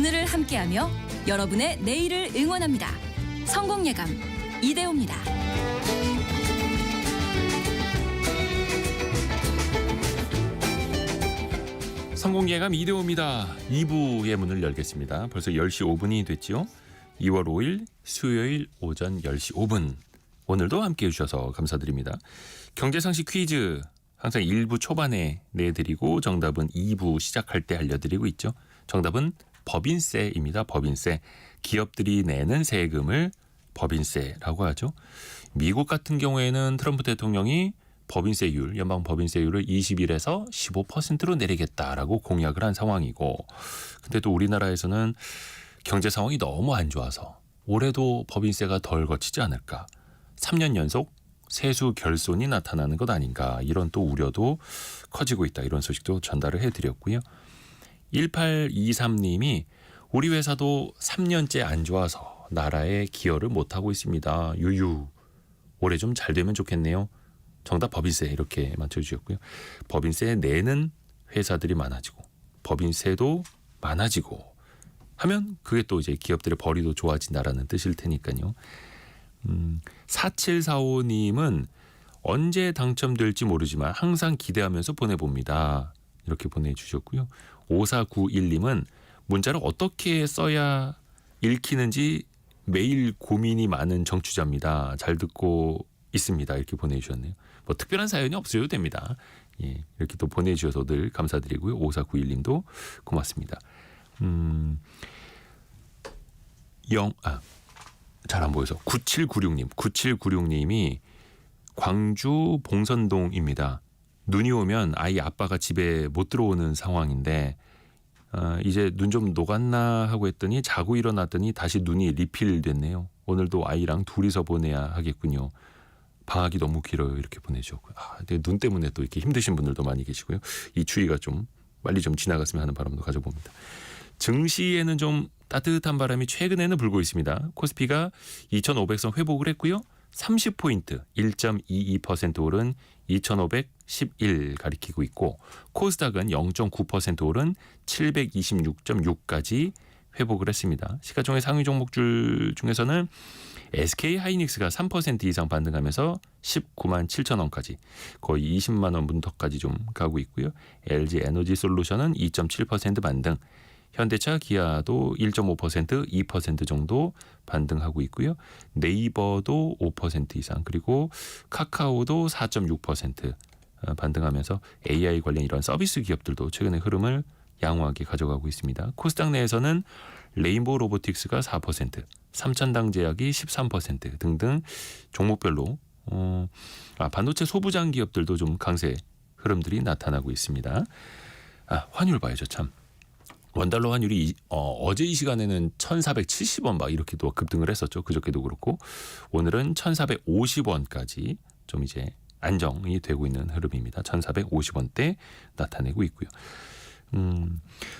오늘을 함께하며 여러분의 내일을 응원합니다. 성공예감 이대호입니다. 성공예감 이대호입니다. 2부의 문을 열겠습니다. 벌써 10시 5분이 됐지요. 2월 5일 수요일 오전 10시 5분. 오늘도 함께해 주셔서 감사드립니다. 경제상식 퀴즈 항상 1부 초반에 내드리고 정답은 2부 시작할 때 알려드리고 있죠. 정답은 법인세입니다. 법인세. 기업들이 내는 세금을 법인세라고 하죠. 미국 같은 경우에는 트럼프 대통령이 법인세율, 연방 법인세율을 21에서 15%로 내리겠다라고 공약을 한 상황이고, 근데 또 우리나라에서는 경제 상황이 너무 안 좋아서 올해도 법인세가 덜 거치지 않을까. 3년 연속 세수 결손이 나타나는 것 아닌가. 이런 또 우려도 커지고 있다. 이런 소식도 전달을 해드렸고요. 1823님이 우리 회사도 3년째 안 좋아서 나라에 기여를 못하고 있습니다. 유유. 올해 좀 잘 되면 좋겠네요. 정답 법인세 이렇게 맞춰주셨고요. 법인세 내는 회사들이 많아지고 법인세도 많아지고 하면 그게 또 이제 기업들의 벌이도 좋아진다라는 뜻일 테니까요. 4745님은 언제 당첨될지 모르지만 항상 기대하면서 보내봅니다. 이렇게 보내주셨고요. 5491님은 문자를 어떻게 써야 읽히는지 매일 고민이 많은 정취자입니다. 잘 듣고 있습니다. 이렇게 보내주셨네요. 뭐 특별한 사연이 없어도 됩니다. 예, 이렇게 또 보내주셔서 늘 감사드리고요. 5491님도 고맙습니다. 잘 안 보여서 9796님이 광주 봉선동입니다. 눈이 오면 아이 아빠가 집에 못 들어오는 상황인데 이제 눈 좀 녹았나 하고 했더니 자고 일어났더니 다시 눈이 리필됐네요. 오늘도 아이랑 둘이서 보내야 하겠군요. 방학이 너무 길어요. 이렇게 보내주셨고요. 눈 때문에 또 이렇게 힘드신 분들도 많이 계시고요. 이 추위가 좀 빨리 좀 지나갔으면 하는 바람도 가져봅니다. 증시에는 좀 따뜻한 바람이 최근에는 불고 있습니다. 코스피가 2500선 회복을 했고요. 30포인트 1.22% 오른 2511 가리키고 있고 코스닥은 0.9% 오른 726.6까지 회복을 했습니다. 시가총액 상위 종목줄 중에서는 SK하이닉스가 3% 이상 반등하면서 19만 7천 원까지 거의 20만 원 문턱까지 좀 가고 있고요. LG에너지솔루션은 2.7% 반등, 현대차, 기아도 1.5%, 2% 정도 반등하고 있고요. 네이버도 5% 이상, 그리고 카카오도 4.6% 반등하면서 AI 관련 이런 서비스 기업들도 최근의 흐름을 양호하게 가져가고 있습니다. 코스닥 내에서는 레인보우 로보틱스가 4%, 삼천당제약이 13% 등등 종목별로 반도체 소부장 기업들도 좀 강세 흐름들이 나타나고 있습니다. 환율 봐야죠. 참. 원달러 환율이 어제 이 시간에는 1470원 막 이렇게 또 급등을 했었죠. 그저께도 그렇고 오늘은 1450원까지 좀 이제 안정이 되고 있는 흐름입니다. 1450원대 나타내고 있고요.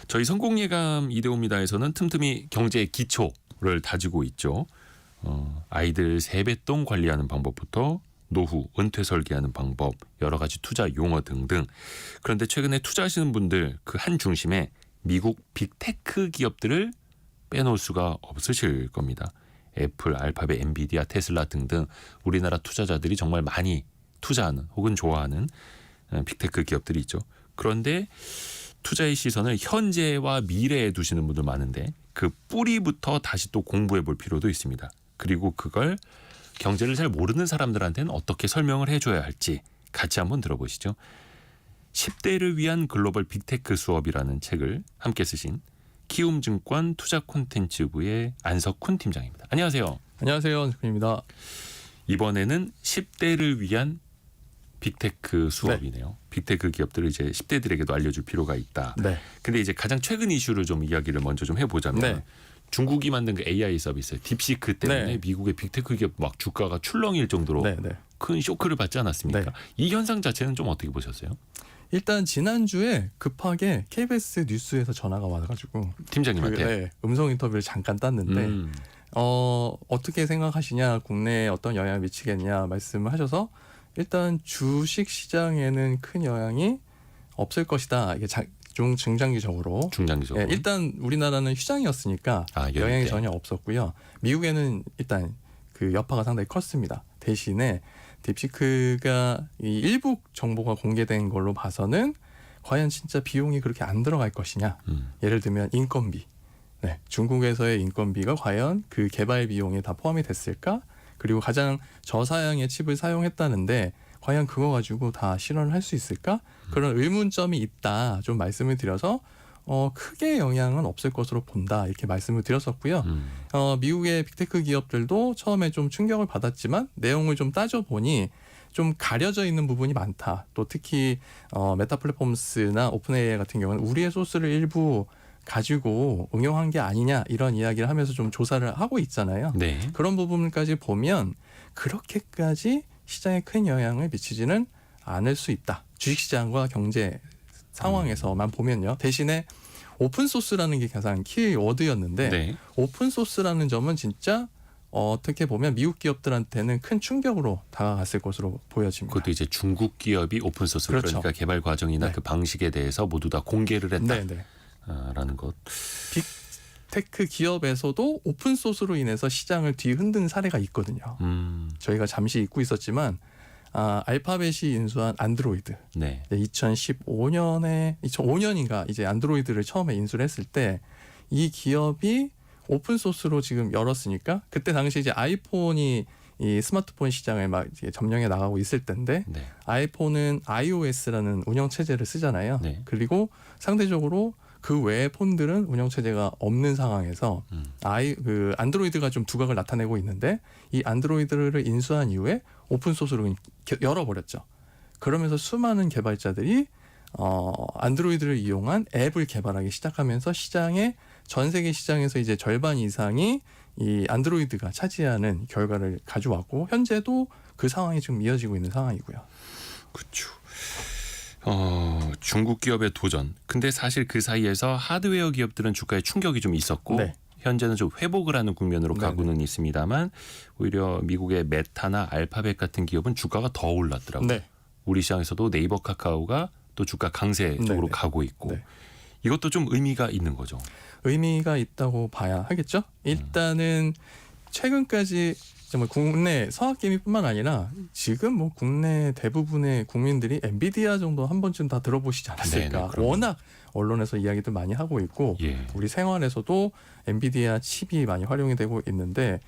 저희 성공예감 이대호입니다에서는 틈틈이 경제의 기초를 다지고 있죠. 아이들 세뱃돈 관리하는 방법부터 노후, 은퇴 설계하는 방법, 여러 가지 투자 용어 등등. 그런데 최근에 투자하시는 분들 그 한 중심에 미국 빅테크 기업들을 빼놓을 수가 없으실 겁니다. 애플, 알파벳, 엔비디아, 테슬라 등등 우리나라 투자자들이 정말 많이 투자하는 혹은 좋아하는 빅테크 기업들이 있죠. 그런데 투자의 시선을 현재와 미래에 두시는 분들 많은데 그 뿌리부터 다시 또 공부해 볼 필요도 있습니다. 그리고 그걸 경제를 잘 모르는 사람들한테는 어떻게 설명을 해줘야 할지 같이 한번 들어보시죠. 10대를 위한 글로벌 빅테크 수업이라는 책을 함께 쓰신 키움증권 투자 콘텐츠부의 안석훈 팀장입니다. 안녕하세요. 안녕하세요. 안석훈입니다. 이번에는 10대를 위한 빅테크 수업이네요. 네. 빅테크 기업들을 이제 10대들에게도 알려줄 필요가 있다. 네. 근데 이제 가장 최근 이슈를 좀 이야기를 먼저 좀 해보자면 네. 중국이 만든 그 AI 서비스 딥시크 때문에 네. 미국의 빅테크 기업 막 주가가 출렁일 정도로 네. 큰 쇼크를 받지 않았습니까? 네. 이 현상 자체는 좀 어떻게 보셨어요? 일단 지난주에 급하게 KBS 뉴스에서 전화가 와가지고 팀장님한테 음성 인터뷰를 잠깐 땄는데 어떻게 생각하시냐, 국내에 어떤 영향을 미치겠냐 말씀을 하셔서 일단 주식 시장에는 큰 영향이 없을 것이다. 이게 중장기적으로 중장기적으로. 예, 일단 우리나라는 휴장이었으니까 여유 영향이 때. 전혀 없었고요. 미국에는 일단 그 여파가 상당히 컸습니다. 대신에 딥시크가 이 일부 정보가 공개된 걸로 봐서는 과연 진짜 비용이 그렇게 안 들어갈 것이냐. 예를 들면 인건비. 네, 중국에서의 인건비가 과연 그 개발 비용에 다 포함이 됐을까? 그리고 가장 저사양의 칩을 사용했다는데 과연 그거 가지고 다 실현을 할 수 있을까? 그런 의문점이 있다. 좀 말씀을 드려서 크게 영향은 없을 것으로 본다. 이렇게 말씀을 드렸었고요. 미국의 빅테크 기업들도 처음에 좀 충격을 받았지만 내용을 좀 따져보니 좀 가려져 있는 부분이 많다. 또 특히 메타 플랫폼스나 오픈AI 같은 경우는 우리의 소스를 일부 가지고 응용한 게 아니냐 이런 이야기를 하면서 좀 조사를 하고 있잖아요. 네. 그런 부분까지 보면 그렇게까지 시장에 큰 영향을 미치지는 않을 수 있다. 주식시장과 경제 상황에서만 보면요. 대신에 오픈소스라는 게 가장 키워드였는데 네. 오픈소스라는 점은 진짜 어떻게 보면 미국 기업들한테는 큰 충격으로 다가갔을 것으로 보여집니다. 그것도 이제 중국 기업이 오픈 소스 그렇죠. 그러니까 개발 과정이나 네. 그 방식에 대해서 모두 다 공개를 네네. 했다라는 것. 빅테크 기업에서도 오픈소스로 인해서 시장을 뒤흔든 사례가 있거든요. 저희가 잠시 잊고 있었지만 알파벳이 인수한 안드로이드. 네. 2005년인가 이제 안드로이드를 처음에 인수를 했을 때 이 기업이 오픈 소스로 지금 열었으니까 그때 당시 이제 아이폰이 이 스마트폰 시장을 막 이제 점령해 나가고 있을 때인데 네. 아이폰은 iOS라는 운영 체제를 쓰잖아요. 네. 그리고 상대적으로 그 외의 폰들은 운영 체제가 없는 상황에서 그 안드로이드가 좀 두각을 나타내고 있는데 이 안드로이드를 인수한 이후에 오픈 소스로 열어버렸죠. 그러면서 수많은 개발자들이 안드로이드를 이용한 앱을 개발하기 시작하면서 전 세계 시장에서 이제 절반 이상이 이 안드로이드가 차지하는 결과를 가져왔고 현재도 그 상황이 지금 이어지고 있는 상황이고요. 그렇죠. 중국 기업의 도전. 근데 사실 그 사이에서 하드웨어 기업들은 주가에 충격이 좀 있었고 네. 현재는 좀 회복을 하는 국면으로 네네. 가고는 있습니다만 오히려 미국의 메타나 알파벳 같은 기업은 주가가 더 올랐더라고요. 네. 우리 시장에서도 네이버 카카오가 또 주가 강세 쪽으로 네네. 가고 있고 네. 이것도 좀 의미가 있는 거죠. 의미가 있다고 봐야 하겠죠. 일단은 최근까지 정말 국내 서학개미뿐만 아니라 지금 뭐 국내 대부분의 국민들이 엔비디아 정도 한 번쯤 다 들어보시지 않았을까. 네네, 그럼요. 워낙 언론에서 이야기들 많이 하고 있고 예. 우리 생활에서도 엔비디아 칩이 많이 활용이 되고 있는데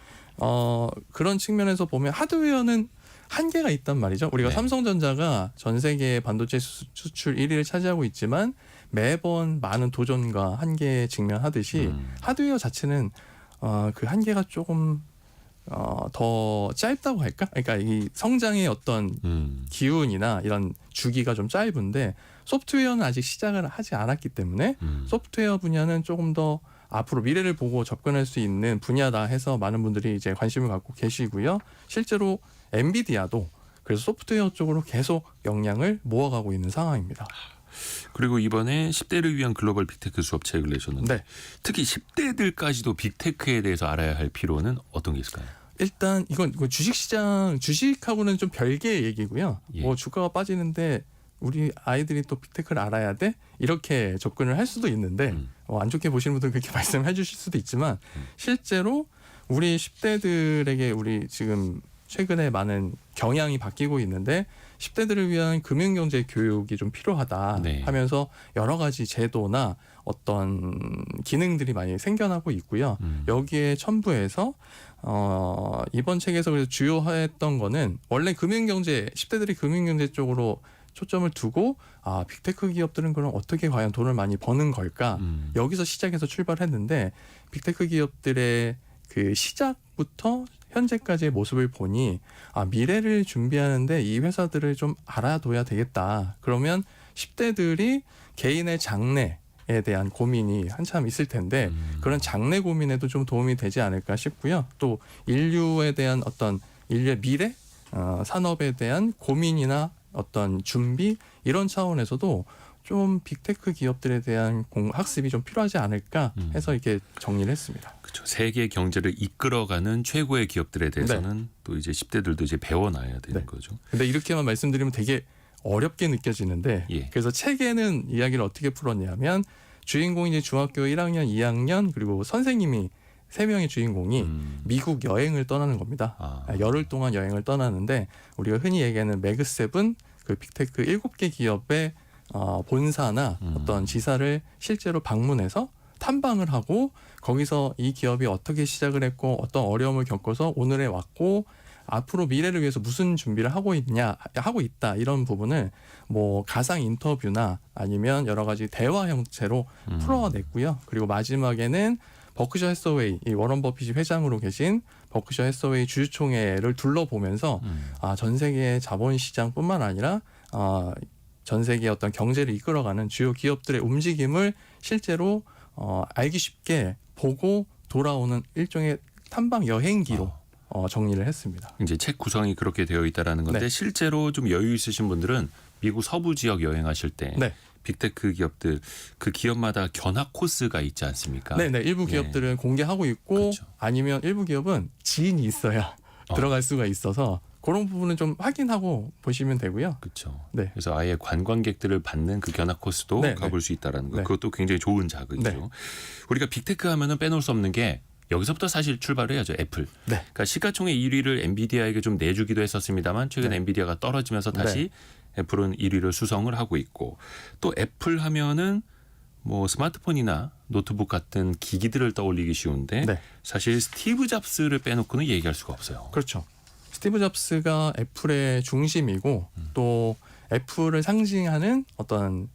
그런 측면에서 보면 하드웨어는 한계가 있단 말이죠. 우리가 네. 삼성전자가 전 세계 반도체 수출 1위를 차지하고 있지만 매번 많은 도전과 한계에 직면하듯이 하드웨어 자체는 그 한계가 조금 더 짧다고 할까? 그러니까 이 성장의 어떤 기운이나 이런 주기가 좀 짧은데 소프트웨어는 아직 시작을 하지 않았기 때문에 소프트웨어 분야는 조금 더 앞으로 미래를 보고 접근할 수 있는 분야다 해서 많은 분들이 이제 관심을 갖고 계시고요. 실제로 엔비디아도 그래서 소프트웨어 쪽으로 계속 역량을 모아가고 있는 상황입니다. 그리고 이번에 10대를 위한 글로벌 빅테크 수업책을 내셨는데 네. 특히 10대들까지도 빅테크에 대해서 알아야 할 필요는 어떤 게 있을까요? 일단 이건 주식시장 주식하고는 좀 별개의 얘기고요. 예. 뭐 주가가 빠지는데 우리 아이들이 또 빅테크를 알아야 돼? 이렇게 접근을 할 수도 있는데 안 좋게 보시는 분들은 그렇게 말씀해 주실 수도 있지만 실제로 우리 10대들에게 우리 지금 최근에 많은 경향이 바뀌고 있는데 10대들을 위한 금융경제 교육이 좀 필요하다 네. 하면서 여러 가지 제도나 어떤 기능들이 많이 생겨나고 있고요. 여기에 첨부해서 이번 책에서 그래서 주요했던 거는 원래 금융경제 10대들이 금융경제 쪽으로 초점을 두고 빅테크 기업들은 그럼 어떻게 과연 돈을 많이 버는 걸까? 여기서 시작해서 출발했는데 빅테크 기업들의 그 시작부터 현재까지의 모습을 보니 미래를 준비하는데 이 회사들을 좀 알아둬야 되겠다. 그러면 10대들이 개인의 장래에 대한 고민이 한참 있을 텐데 그런 장래 고민에도 좀 도움이 되지 않을까 싶고요. 또 인류에 대한 어떤 인류의 미래 산업에 대한 고민이나 어떤 준비 이런 차원에서도 좀 빅테크 기업들에 대한 학습이 좀 필요하지 않을까 해서 이렇게 정리를 했습니다. 그렇죠. 세계 경제를 이끌어가는 최고의 기업들에 대해서는 또 이제 10대들도 이제 배워놔야 되는 네. 거죠. 근데 이렇게만 말씀드리면 되게 어렵게 느껴지는데 예. 그래서 책에는 이야기를 어떻게 풀었냐면 주인공이 이제 중학교 1학년, 2학년 그리고 선생님이 3명의 주인공이 미국 여행을 떠나는 겁니다. 열흘 동안 여행을 떠나는데 우리가 흔히 얘기하는 매그7 그 빅테크 7개 기업의 본사나 어떤 지사를 실제로 방문해서 탐방을 하고 거기서 이 기업이 어떻게 시작을 했고 어떤 어려움을 겪어서 오늘에 왔고 앞으로 미래를 위해서 무슨 준비를 하고 있다 이런 부분을 뭐 가상 인터뷰나 아니면 여러 가지 대화 형태로 풀어냈고요. 그리고 마지막에는 버크셔 해서웨이, 이 워런 버핏이 회장으로 계신 버크셔 해서웨이 주주총회를 둘러보면서 전 세계의 자본시장뿐만 아니라 전 세계의 어떤 경제를 이끌어가는 주요 기업들의 움직임을 실제로 알기 쉽게 보고 돌아오는 일종의 탐방 여행기로 정리를 했습니다. 이제 책 구성이 그렇게 되어 있다라는 건데 네. 실제로 좀 여유 있으신 분들은 미국 서부 지역 여행하실 때 네. 빅테크 기업들 그 기업마다 견학 코스가 있지 않습니까? 네네. 일부 기업들은 공개하고 있고 그렇죠. 아니면 일부 기업은 지인이 있어야 들어갈 수가 있어서 그런 부분은 좀 확인하고 보시면 되고요. 그렇죠. 네. 그래서 아예 관광객들을 받는 그 견학 코스도 네, 가볼 수 있다라는 거. 네. 그것도 굉장히 좋은 자극이죠. 네. 우리가 빅테크 하면은 빼놓을 수 없는 게 여기서부터 사실 출발을 해야죠. 애플. 네. 그러니까 시가총액 1위를 엔비디아에게 좀 내주기도 했었습니다만 최근 네. 엔비디아가 떨어지면서 다시 애플은 1위를 수성을 하고 있고 또 애플 하면은 뭐 스마트폰이나 노트북 같은 기기들을 떠올리기 쉬운데 네. 사실 스티브 잡스를 빼놓고는 얘기할 수가 없어요. 그렇죠. 스티브 잡스가 애플의 중심이고 또 애플을 상징하는 어떤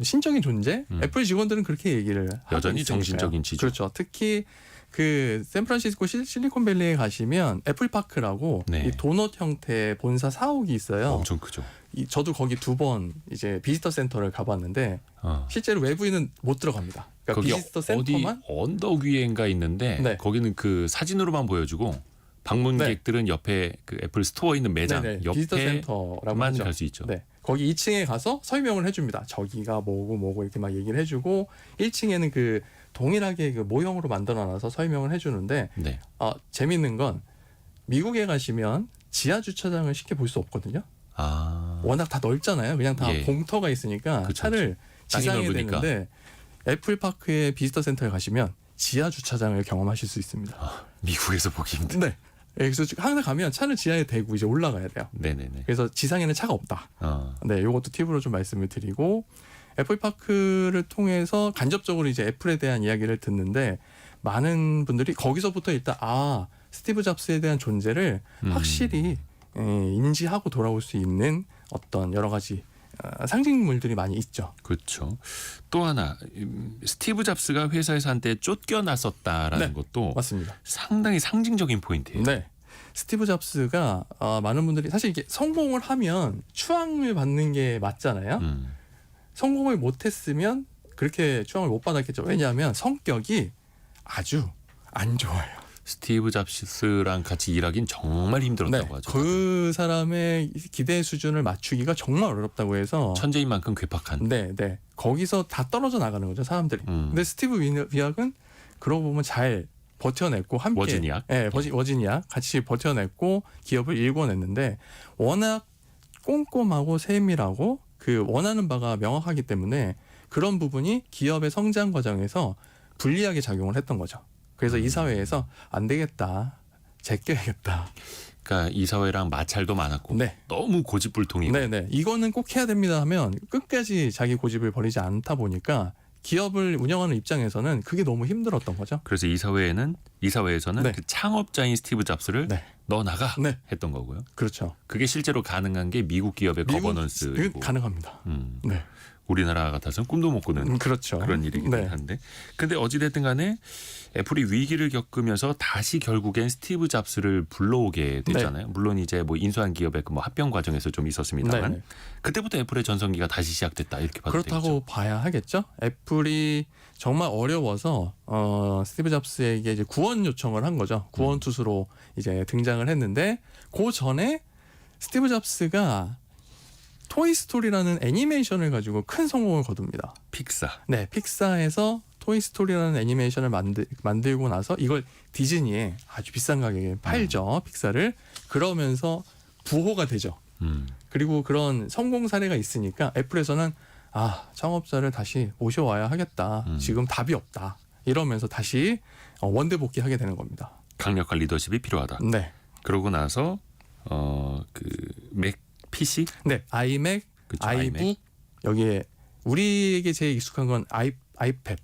신적인 존재? 애플 직원들은 그렇게 얘기를 하고 여전히 있으니까요. 정신적인 지주. 그렇죠. 특히 그 샌프란시스코 실리콘밸리에 가시면 애플파크라고 네. 이 도넛 형태의 본사 사옥이 있어요. 엄청 크죠. 저도 거기 2번 이제 비지터 센터를 가봤는데 어. 실제로 외부인은 못 들어갑니다. 그러니까 거기 비지터 어디 센터만 언덕 위에인가 있는데 네. 거기는 그 사진으로만 보여주고 방문객들은 옆에 그 애플 스토어 있는 매장 네네. 비지터 센터라고 옆에만 하죠. 갈 수 있죠. 네. 거기 2층에 가서 설명을 해줍니다. 저기가 뭐고 이렇게 막 얘기를 해주고 1층에는 그 동일하게 그 모형으로 만들어놔서 설명을 해주는데 네. 재밌는 건 미국에 가시면 지하 주차장을 쉽게 볼 수 없거든요. 워낙 다 넓잖아요. 그냥 다 예. 공터가 있으니까 그쵸, 차를 땅이 지상에 넓으니까. 대는데 애플파크의 비지터 센터에 가시면 지하 주차장을 경험하실 수 있습니다. 미국에서 보기 힘든. 네. 그래서 항상 가면 차를 지하에 대고 이제 올라가야 돼요. 네네네. 그래서 지상에는 차가 없다. 네, 이것도 팁으로 좀 말씀을 드리고 애플파크를 통해서 간접적으로 이제 애플에 대한 이야기를 듣는데 많은 분들이 거기서부터 일단 스티브 잡스에 대한 존재를 확실히 인지하고 돌아올 수 있는 어떤 여러 가지 상징물들이 많이 있죠. 그렇죠. 또 하나 스티브 잡스가 회사에서 한때 쫓겨났었다라는 네. 것도 맞습니다. 상당히 상징적인 포인트예요. 네. 스티브 잡스가 많은 분들이 사실 이게 성공을 하면 추앙을 받는 게 맞잖아요. 성공을 못했으면 그렇게 추앙을 못 받았겠죠. 왜냐하면 성격이 아주 안 좋아요. 스티브 잡스랑 같이 일하긴 정말 힘들었다고 네, 하죠. 그 사람의 기대 수준을 맞추기가 정말 어렵다고 해서 천재인 만큼 괴팍한. 네. 거기서 다 떨어져 나가는 거죠, 사람들이. 근데 스티브 위악은 그러고 보면 잘 버텨냈고 함께 워지니악. 네, 워지니악 같이 버텨냈고 기업을 일궈냈는데 워낙 꼼꼼하고 세밀하고 그 원하는 바가 명확하기 때문에 그런 부분이 기업의 성장 과정에서 불리하게 작용을 했던 거죠. 그래서 이 사회에서 안 되겠다, 제껴야겠다. 그러니까 이 사회랑 마찰도 많았고 네. 너무 고집불통이고. 네네. 이거는 꼭 해야 됩니다 하면 끝까지 자기 고집을 버리지 않다 보니까 기업을 운영하는 입장에서는 그게 너무 힘들었던 거죠. 그래서 이 사회에서는 네. 그 창업자인 스티브 잡스를 네. 너 나가 네. 했던 거고요. 그렇죠. 그게 실제로 가능한 게 미국 기업의 거버넌스이고 가능합니다. 네. 우리나라 같아서는 꿈도 못 꾸는 그렇죠. 그런 일이긴 네. 한데 근데 어찌됐든 간에 애플이 위기를 겪으면서 다시 결국엔 스티브 잡스를 불러오게 됐잖아요. 물론 이제 뭐 인수한 기업의 그 뭐 합병 과정에서 좀 있었습니다만 네. 그때부터 애플의 전성기가 다시 시작됐다 이렇게 봐도 그렇다고 되겠죠. 봐야 하겠죠. 애플이 정말 어려워서 스티브 잡스에게 이제 구원 요청을 한 거죠. 구원 투수로 이제 등장을 했는데 그 전에 스티브 잡스가 토이스토리라는 애니메이션을 가지고 큰 성공을 거둡니다. 픽사. 네, 픽사에서 토이스토리라는 애니메이션을 만들고 나서 이걸 디즈니에 아주 비싼 가격에 팔죠. 픽사를. 그러면서 부호가 되죠. 그리고 그런 성공 사례가 있으니까 애플에서는 창업자를 다시 모셔와야 하겠다. 지금 답이 없다. 이러면서 다시 원대 복귀하게 되는 겁니다. 강력한 리더십이 필요하다. 네. 그러고 나서 그 맥 PC, 네, 아이맥, 그쵸, 아이북 여기에 우리에게 제일 익숙한 건 아이파드.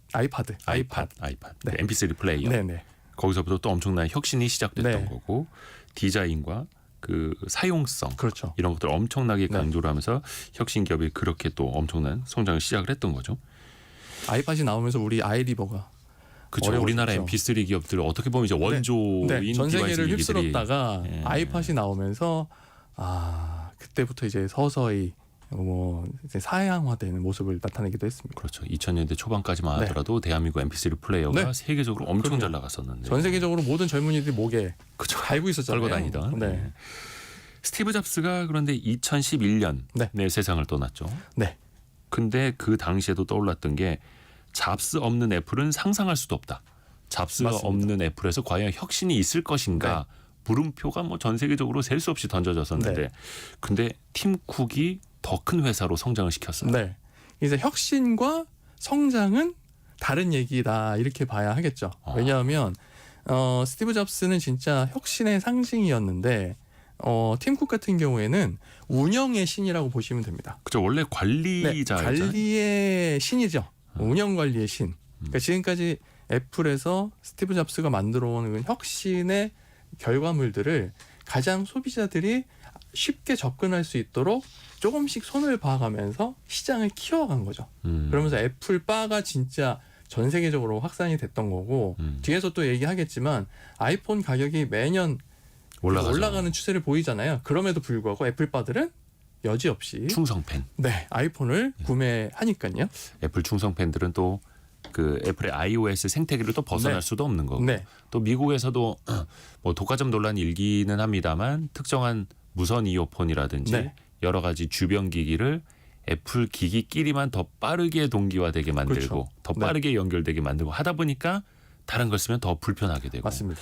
네. MP3 플레이어. 네네. 거기서부터 또 엄청난 혁신이 시작됐던 네. 거고 디자인과 그 사용성 그렇죠. 이런 것들 엄청나게 네. 강조를 하면서 혁신 기업이 그렇게 또 엄청난 성장을 시작을 했던 거죠. 아이팟이 나오면서 우리 아이리버가 그렇죠. 어려웠죠. 우리나라 MP3 기업들 어떻게 보면 이제 원조인 네, 전 디바이스 세계를 기기들이 휩쓸었다가 예. 아이팟이 나오면서 그때부터 이제 서서히 이제 사양화되는 모습을 나타내기도 했습니다. 그렇죠. 2000년대 초반까지만 네. 하더라도 대한민국 MP3 플레이어가 네. 세계적으로 엄청 그럼요. 잘 나갔었는데 전 세계적으로 모든 젊은이들이 목에 그렇죠. 달고 있었잖아요. 걸고 다니던. 네. 스티브 잡스가 그런데 2011년에 네. 세상을 떠났죠. 네. 근데 그 당시에도 떠올랐던 게 잡스 없는 애플은 상상할 수도 없다. 잡스가 맞습니다. 없는 애플에서 과연 혁신이 있을 것인가? 물음표가 뭐 전 세계적으로 셀 수 없이 던져졌었는데 네. 근데 팀 쿡이 더 큰 회사로 성장을 시켰어요. 네. 이제 혁신과 성장은 다른 얘기다 이렇게 봐야 하겠죠. 왜냐하면 스티브 잡스는 진짜 혁신의 상징이었는데 팀쿡 같은 경우에는 운영의 신이라고 보시면 됩니다. 그죠. 원래 관리자였잖아요. 관리의 신이죠. 운영 관리의 신. 그러니까 지금까지 애플에서 스티브 잡스가 만들어온 그 혁신의 결과물들을 가장 소비자들이 쉽게 접근할 수 있도록 조금씩 손을 봐가면서 시장을 키워간 거죠. 그러면서 애플바가 진짜 전 세계적으로 확산이 됐던 거고 뒤에서 또 얘기하겠지만 아이폰 가격이 매년 올라가는 추세를 보이잖아요. 그럼에도 불구하고 애플바들은 여지없이 충성팬. 네, 아이폰을 구매하니까요. 애플 충성팬들은 또 그 애플의 iOS 생태계를 또 벗어날 네. 수도 없는 거고 네. 또 미국에서도 뭐 독과점 논란이 일기는 합니다만 특정한 무선 이어폰이라든지 네. 여러 가지 주변 기기를 애플 기기끼리만 더 빠르게 동기화되게 만들고 그렇죠. 더 네. 빠르게 연결되게 만들고 하다 보니까 다른 걸 쓰면 더 불편하게 되고 맞습니다.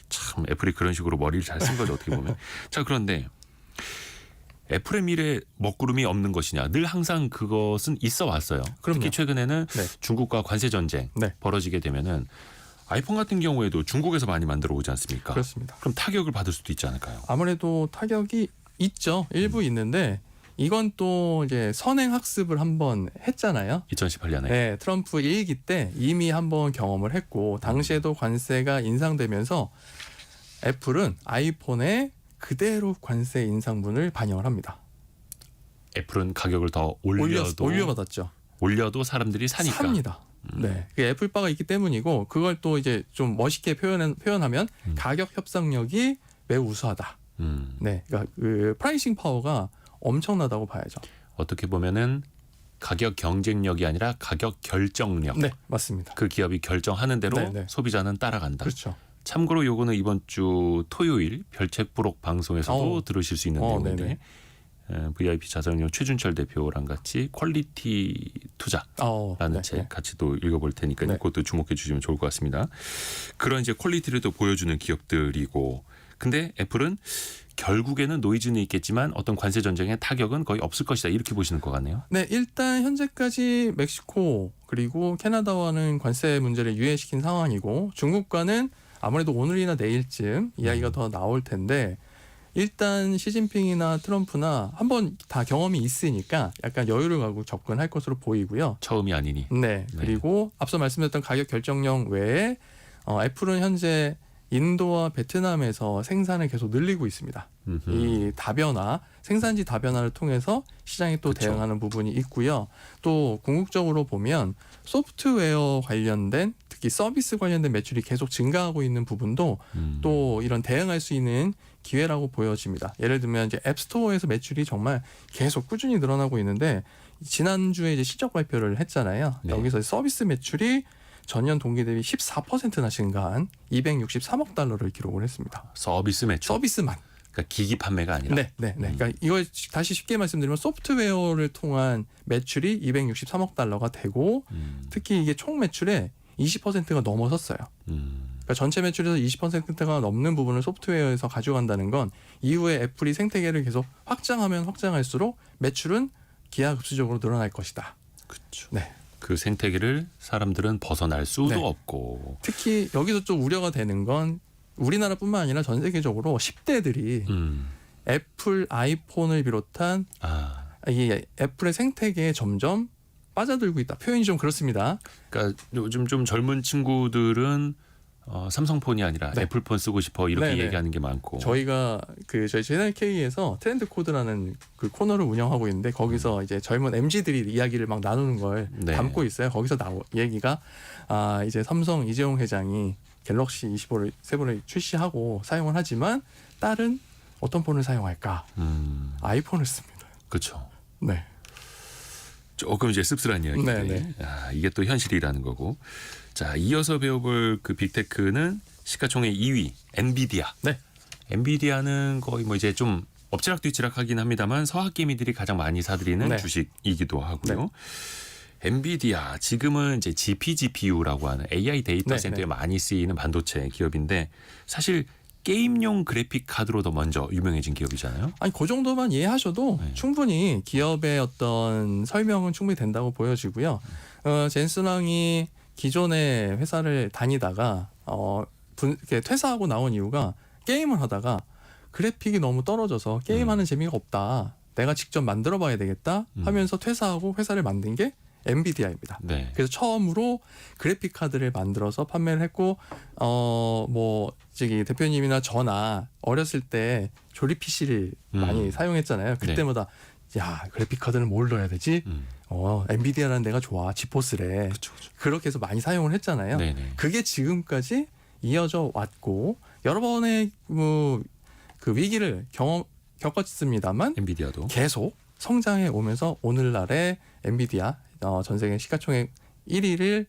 참 애플이 그런 식으로 머리를 잘 쓴 거죠 어떻게 보면. 자 그런데 애플의 미래 먹구름이 없는 것이냐 늘 항상 그것은 있어 왔어요. 그럼요. 특히 최근에는 네. 중국과 관세 전쟁 네. 벌어지게 되면은 아이폰 같은 경우에도 중국에서 많이 만들어 오지 않습니까? 그렇습니다. 그럼 타격을 받을 수도 있지 않을까요? 아무래도 타격이 있죠. 일부 있는데 이건 또 이제 선행 학습을 한번 했잖아요. 2018년에 네, 트럼프 1기 때 이미 한번 경험을 했고 당시에도 관세가 인상되면서 애플은 아이폰에 그대로 관세 인상분을 반영을 합니다. 애플은 가격을 더 올려받았죠. 올려도 사람들이 사니까. 삽니다. 네, 그 애플바가 있기 때문이고 그걸 또 이제 좀 멋있게 표현하면 가격 협상력이 매우 우수하다. 네, 그러니까 그 프라이싱 파워가 엄청나다고 봐야죠. 어떻게 보면은 가격 경쟁력이 아니라 가격 결정력. 네, 맞습니다. 그 기업이 결정하는 대로 네, 네. 소비자는 따라간다. 그렇죠. 참고로 요거는 이번 주 토요일 별책부록 방송에서도 들으실 수 있는 내용인데 네네. VIP 자산운용 최준철 대표랑 같이 퀄리티 투자라는 네, 책 네. 같이 또 읽어볼 테니까 네. 그것도 주목해 주시면 좋을 것 같습니다. 그런 이제 퀄리티를 또 보여주는 기업들이고 근데 애플은 결국에는 노이즈는 있겠지만 어떤 관세 전쟁의 타격은 거의 없을 것이다 이렇게 보시는 것 같네요. 네, 일단 현재까지 멕시코 그리고 캐나다와는 관세 문제를 유예시킨 상황이고 중국과는 아무래도 오늘이나 내일쯤 이야기가 더 나올 텐데 일단 시진핑이나 트럼프나 한번 다 경험이 있으니까 약간 여유를 가지고 접근할 것으로 보이고요. 처음이 아니니. 네, 그리고 앞서 말씀드렸던 가격 결정력 외에 애플은 현재 인도와 베트남에서 생산을 계속 늘리고 있습니다. 이 다변화, 생산지 다변화를 통해서 시장이 또 그쵸. 대응하는 부분이 있고요. 또 궁극적으로 보면 소프트웨어 관련된 특히 서비스 관련된 매출이 계속 증가하고 있는 부분도 또 이런 대응할 수 있는 기회라고 보여집니다. 예를 들면 이제 앱스토어에서 매출이 정말 계속 꾸준히 늘어나고 있는데 지난주에 이제 실적 발표를 했잖아요. 네. 여기서 서비스 매출이 전년 동기 대비 14%나 증가한 263억 달러를 기록을 했습니다. 서비스 매출. 서비스만. 그러니까 기기 판매가 아니라. 네. 그러니까 이걸 다시 쉽게 말씀드리면 소프트웨어를 통한 매출이 263억 달러가 되고 특히 이게 총 매출의 20%가 넘어섰어요. 그러니까 전체 매출에서 20%가 넘는 부분을 소프트웨어에서 가져간다는 건 이후에 애플이 생태계를 계속 확장하면 확장할수록 매출은 기하급수적으로 늘어날 것이다. 그렇죠. 네. 그 생태계를 사람들은 벗어날 수도 네. 없고. 특히 여기서 좀 우려가 되는 건 우리나라뿐만 아니라 전 세계적으로 10대들이 애플 아이폰을 비롯한 이 애플의 생태계에 점점 빠져들고 있다. 표현이 좀 그렇습니다. 그러니까 요즘 좀 젊은 친구들은 삼성폰이 아니라 네. 애플폰 쓰고 싶어 이렇게 네네. 얘기하는 게 많고. 저희가 저희 채널 K에서 트렌드 코드라는 그 코너를 운영하고 있는데 거기서 이제 젊은 MZ들이 이야기를 막 나누는 걸 네. 담고 있어요. 거기서 얘기가 이제 삼성 이재용 회장이 갤럭시 25를 세븐을 출시하고 사용을 하지만 딸은 어떤 폰을 사용할까? 아이폰을 씁니다. 그렇죠. 네. 조금 이제 씁쓸한 이야기인데 네네. 이게 또 현실이라는 거고. 자, 이어서 배워볼 그 빅테크는 시가총액 2위 엔비디아. 네. 엔비디아는 거의 뭐 이제 좀 엎치락뒤치락하긴 합니다만 서학개미들이 가장 많이 사들이는 네. 주식이기도 하고요. 네. 엔비디아 지금은 이제 GPGPU라고 하는 AI 데이터 네, 센터에 네. 많이 쓰이는 반도체 기업인데 사실 게임용 그래픽 카드로 더 먼저 유명해진 기업이잖아요. 아니 그 정도만 이해하셔도 네. 충분히 기업의 어떤 설명은 충분히 된다고 보여지고요. 젠슨왕이 기존의 회사를 다니다가 이렇게 퇴사하고 나온 이유가 게임을 하다가 그래픽이 너무 떨어져서 게임하는 재미가 없다. 내가 직접 만들어봐야 되겠다 하면서 퇴사하고 회사를 만든 게 엔비디아입니다. 네. 그래서 처음으로 그래픽 카드를 만들어서 판매를 했고 뭐 저기 대표님이나 저나 어렸을 때 조립 PC를 많이 사용했잖아요. 그때마다 야 그래픽 카드는 뭘 넣어야 되지? 엔비디아라는 데가 좋아. 지포스래. 그쵸. 그렇게 해서 많이 사용을 했잖아요. 네네. 그게 지금까지 이어져 왔고 여러 번의 그 위기를 겪었습니다만 엔비디아도. 계속 성장해 오면서 오늘날의 엔비디아 전 세계 시가총액 1위를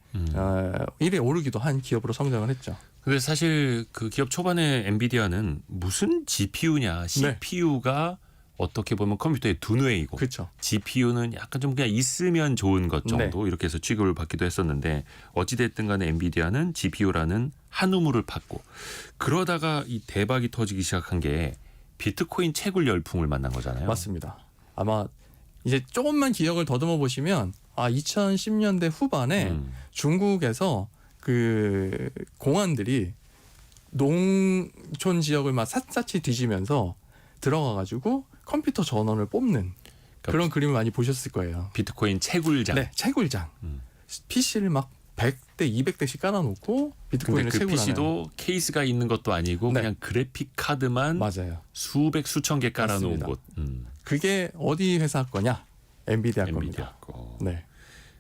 1위에 오르기도 한 기업으로 성장을 했죠. 근데 사실 그 기업 초반에 엔비디아는 무슨 GPU냐, CPU가 어떻게 보면 컴퓨터의 두뇌이고 그렇죠. GPU는 약간 좀 그냥 있으면 좋은 것 정도 이렇게 해서 취급을 받기도 했었는데 어찌됐든 간에 엔비디아는 GPU라는 한 우물을 팠고 그러다가 이 대박이 터지기 시작한 게 비트코인 채굴 열풍을 만난 거잖아요. 맞습니다. 아마 이제 조금만 기억을 더듬어 보시면 2010년대 후반에 중국에서 그 공안들이 농촌 지역을 막 샅샅이 뒤지면서 들어가가지고 컴퓨터 전원을 뽑는 그런 그림을 많이 보셨을 거예요. 비트코인 채굴장. 네, 채굴장. PC를 막 100대, 200대씩 깔아놓고 근데 비트코인을 그 채굴하는. PC도 케이스가 있는 것도 아니고 네. 그냥 그래픽 카드만 맞아요. 수백 수천 개 깔아놓은 맞습니다. 곳. 그게 어디 회사 거냐? 엔비디아 엔비디아 겁니다. 거. 네.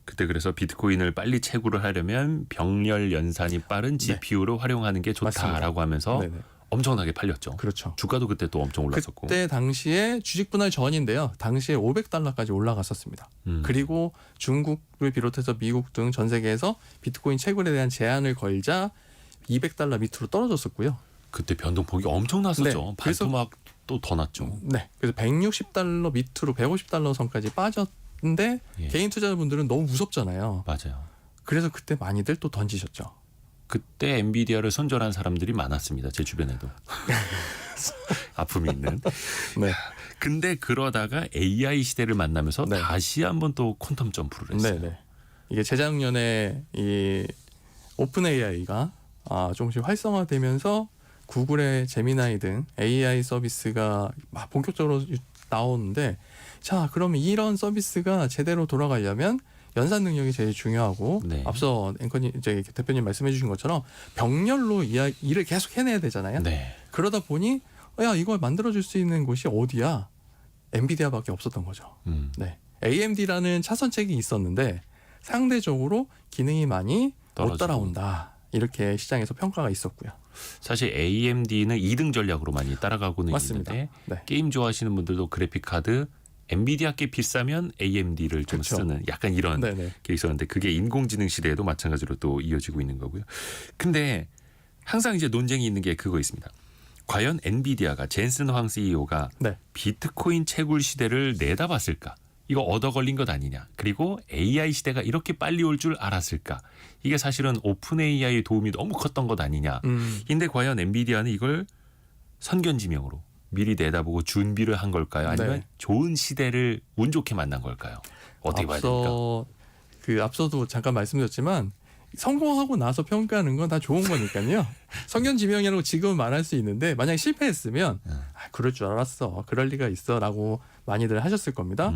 그때 그래서 비트코인을 빨리 채굴을 하려면 병렬 연산이 빠른 GPU로 활용하는 게 좋다라고 맞습니다. 하면서 네네. 엄청나게 팔렸죠. 그렇죠. 주가도 그때 또 엄청 올랐었고. 그때 당시에 주식 분할 전인데요. 당시에 $500까지 올라갔었습니다. 그리고 중국을 비롯해서 미국 등 전 세계에서 비트코인 채굴에 대한 제한을 걸자 $200 밑으로 떨어졌었고요. 그때 변동폭이 엄청났었죠. 네, 그래서- 반토막 또 더 났죠. 네. 그래서 $160 밑으로 $150 선까지 빠졌는데 예. 개인 투자자분들은 너무 무섭잖아요. 맞아요. 그래서 그때 많이들 또 던지셨죠. 그때 엔비디아를 손절한 사람들이 많았습니다. 제 주변에도. 아픔이 있는. 네. 근데 그러다가 AI 시대를 만나면서 네. 다시 한번 또 퀀텀 점프를 했어요. 네, 네. 이게 재작년에 이 오픈 AI가 조금씩 활성화되면서 구글의 제미나이 등 AI 서비스가 막 본격적으로 나오는데 자, 그러면 이런 서비스가 제대로 돌아가려면 연산 능력이 제일 중요하고 네. 앞서 앵커님 이제 대표님 말씀해 주신 것처럼 병렬로 일을 계속 해내야 되잖아요. 네. 그러다 보니 야, 이걸 만들어 줄 수 있는 곳이 어디야? 엔비디아밖에 없었던 거죠. 네. AMD라는 차선책이 있었는데 상대적으로 기능이 많이 못 떨어지고. 따라온다. 이렇게 시장에서 평가가 있었고요. 사실 AMD는 2등 전략으로 많이 따라가고는 맞습니다. 있는데 네. 게임 좋아하시는 분들도 그래픽 카드 엔비디아 게 비싸면 AMD를 좀 그쵸. 쓰는 약간 이런 네네. 게 있었는데 그게 인공지능 시대에도 마찬가지로 또 이어지고 있는 거고요. 근데 항상 이제 논쟁이 있는 게 그거 있습니다. 과연 엔비디아가 젠슨 황 CEO가 네. 비트코인 채굴 시대를 내다봤을까? 이거 얻어 걸린 것 아니냐. 그리고 AI 시대가 이렇게 빨리 올 줄 알았을까. 이게 사실은 오픈 AI의 도움이 너무 컸던 것 아니냐. 근데 과연 엔비디아는 이걸 선견지명으로 미리 내다보고 준비를 한 걸까요? 아니면 네. 좋은 시대를 운 좋게 만난 걸까요? 어떻게 봐야 됩니까? 앞서도 잠깐 말씀드렸지만 성공하고 나서 평가하는 건 다 좋은 거니까요. 선견지명이라고 지금은 말할 수 있는데 만약에 실패했으면 그럴 줄 알았어. 그럴 리가 있어라고 많이들 하셨을 겁니다.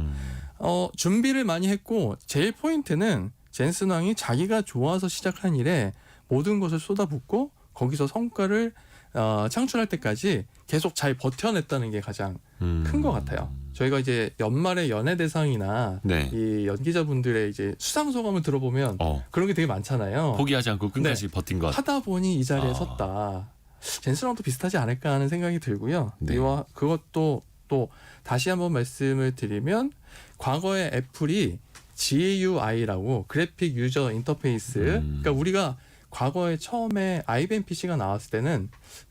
준비를 많이 했고 제일 포인트는 젠슨 왕이 자기가 좋아서 시작한 일에 모든 것을 쏟아붓고 거기서 성과를 창출할 때까지 계속 잘 버텨냈다는 게 가장 큰 것 같아요. 저희가 이제 연말에 연예대상이나 네. 이 연기자분들의 이제 수상 소감을 들어보면 그런 게 되게 많잖아요. 포기하지 않고 끝까지 버틴 것. 하다 보니 이 자리에 아. 섰다. 젠슨랑도 비슷하지 않을까 하는 생각이 들고요. 네. 이와 그것도 또 다시 한번 말씀을 드리면 과거에 애플이 GUI라고 그래픽 유저 인터페이스 그러니까 우리가 과거에 처음에 IBM PC가 나왔을 때는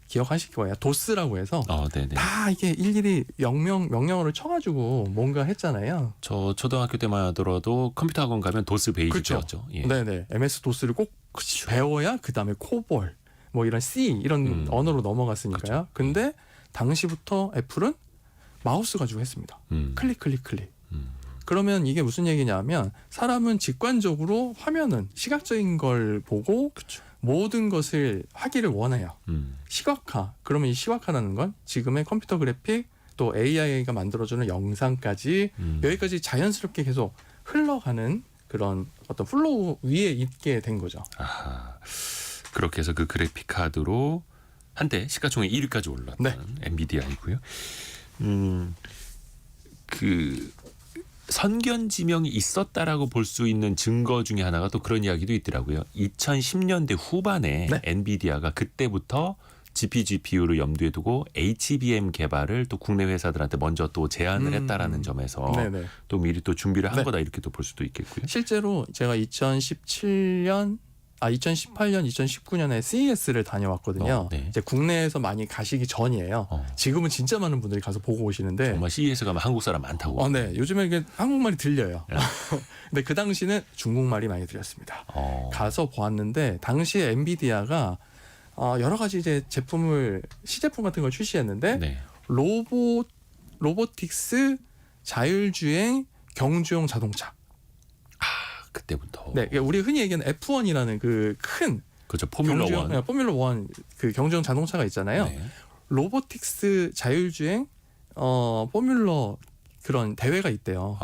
기억하실 거예요. 도스라고 해서 네네. 다 이게 일일이 명령어를 쳐가지고 뭔가 했잖아요. 저 초등학교 때만 하더라도 컴퓨터 학원 가면 도스 베이직 그렇죠. 배웠죠. 예. 네네. MS 도스를 꼭 배워야 그 다음에 코볼 뭐 이런 C 이런 언어로 넘어갔으니까요. 그렇죠. 근데 당시부터 애플은 마우스 가지고 했습니다. 클릭 클릭 클릭. 그러면 이게 무슨 얘기냐면 사람은 직관적으로 화면은 시각적인 걸 보고 그렇죠. 모든 것을 하기를 원해요. 시각화. 그러면 이 시각화라는 건 지금의 컴퓨터 그래픽 또 AI가 만들어주는 영상까지 여기까지 자연스럽게 계속 흘러가는 그런 어떤 플로우 위에 있게 된 거죠. 아하. 그렇게 해서 그 그래픽 카드로 한때 시가총액 1위까지 올랐던 네. 엔비디아이고요. 그 선견지명이 있었다라고 볼 수 있는 증거 중에 하나가 또 그런 이야기도 있더라고요. 2010년대 후반에 네. 엔비디아가 그때부터 GPGPU를 염두에 두고 HBM 개발을 또 국내 회사들한테 먼저 또 제안을 했다라는 점에서 네네. 또 미리 또 준비를 한 네. 거다 이렇게 또 볼 수도 있겠고요. 실제로 제가 2018년, 2019년에 CES를 다녀왔거든요. 네. 이제 국내에서 많이 가시기 전이에요. 지금은 진짜 많은 분들이 가서 보고 오시는데 정말 CES 가면 한국 사람 많다고. 네. 요즘에 이게 한국말이 들려요. 근데 그 당시는 중국말이 많이 들렸습니다. 가서 보았는데 당시에 엔비디아가 여러 가지 이제 제품을 시제품 같은 걸 출시했는데 네. 로보틱스 자율주행 경주용 자동차. 그때부터. 네, 우리 흔히 얘기하는 F1이라는 그 큰 그렇죠. 포뮬러 1. 포뮬러 1 그 경주용 자동차가 있잖아요. 네. 로보틱스 자율주행 포뮬러 그런 대회가 있대요.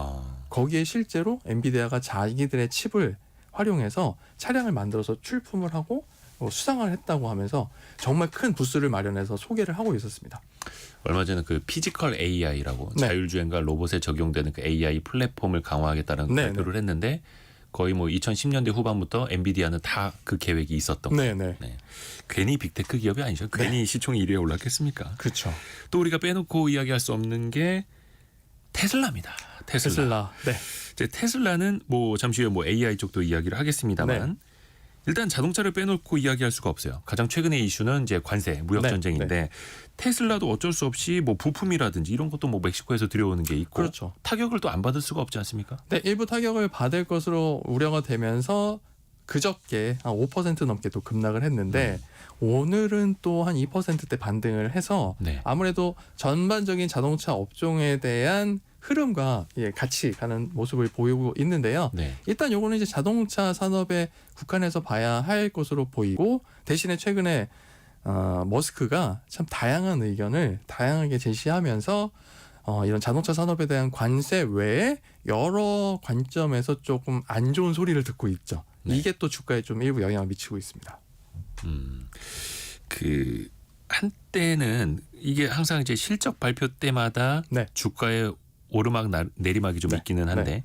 거기에 실제로 엔비디아가 자기들의 칩을 활용해서 차량을 만들어서 출품을 하고 수상을 했다고 하면서 정말 큰 부스를 마련해서 소개를 하고 있었습니다. 얼마 전에 그 피지컬 AI라고 네. 자율주행과 로봇에 적용되는 그 AI 플랫폼을 강화하겠다는 네, 발표를 했는데 거의 뭐 2010년대 후반부터 엔비디아는 다 그 계획이 있었던 거예요. 네네. 네. 괜히 빅테크 기업이 아니죠. 괜히 시총이 1위에 올랐겠습니까? 그렇죠. 또 우리가 빼놓고 이야기할 수 없는 게 테슬라입니다. 테슬라. 네. 이제 테슬라는 뭐 잠시 후에 뭐 AI 쪽도 이야기를 하겠습니다만 네. 일단 자동차를 빼놓고 이야기할 수가 없어요. 가장 최근의 이슈는 이제 관세, 무역 네, 전쟁인데 테슬라도 어쩔 수 없이 뭐 부품이라든지 이런 것도 뭐 멕시코에서 들여오는 게 있고 그렇죠. 타격을 또 안 받을 수가 없지 않습니까? 네, 일부 타격을 받을 것으로 우려가 되면서 그저께 한 5% 넘게 또 급락을 했는데 오늘은 또 한 2%대 반등을 해서 네. 아무래도 전반적인 자동차 업종에 대한 흐름과 같이 가는 모습을 보이고 있는데요. 네. 일단 요거는 이제 자동차 산업에 국한해서 봐야 할 것으로 보이고 대신에 최근에 머스크가 참 다양한 의견을 다양하게 제시하면서 이런 자동차 산업에 대한 관세 외에 여러 관점에서 조금 안 좋은 소리를 듣고 있죠. 네. 이게 또 주가에 좀 일부 영향을 미치고 있습니다. 그 한때는 이게 항상 이제 실적 발표 때마다 네. 주가에 오르막 내리막이 좀 네. 있기는 한데 네.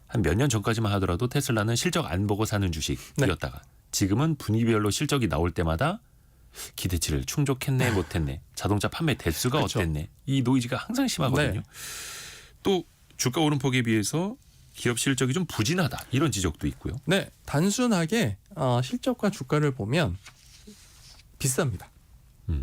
한 몇 년 전까지만 하더라도 테슬라는 실적 안 보고 사는 주식이었다가 지금은 분기별로 실적이 나올 때마다 기대치를 충족했네 못했네 자동차 판매 대수가 그렇죠. 어땠네 이 노이즈가 항상 심하거든요. 네. 또 주가 오름폭에 비해서 기업 실적이 좀 부진하다 이런 지적도 있고요. 네, 단순하게 실적과 주가를 보면 비쌉니다.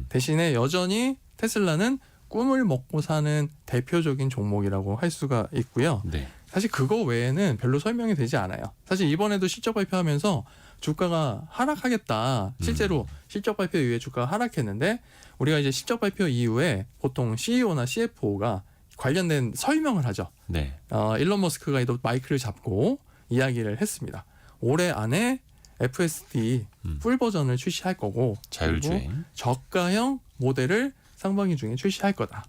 대신에 여전히 테슬라는 꿈을 먹고 사는 대표적인 종목이라고 할 수가 있고요. 네. 사실 그거 외에는 별로 설명이 되지 않아요. 사실 이번에도 실적 발표하면서 주가가 하락하겠다. 실제로 실적 발표 이후에 주가가 하락했는데 우리가 이제 실적 발표 이후에 보통 CEO나 CFO가 관련된 설명을 하죠. 네. 일론 머스크가 또 마이크를 잡고 이야기를 했습니다. 올해 안에 FSD 풀 버전을 출시할 거고 그리고 자율주행. 저가형 모델을 상반기 중에 출시할 거다.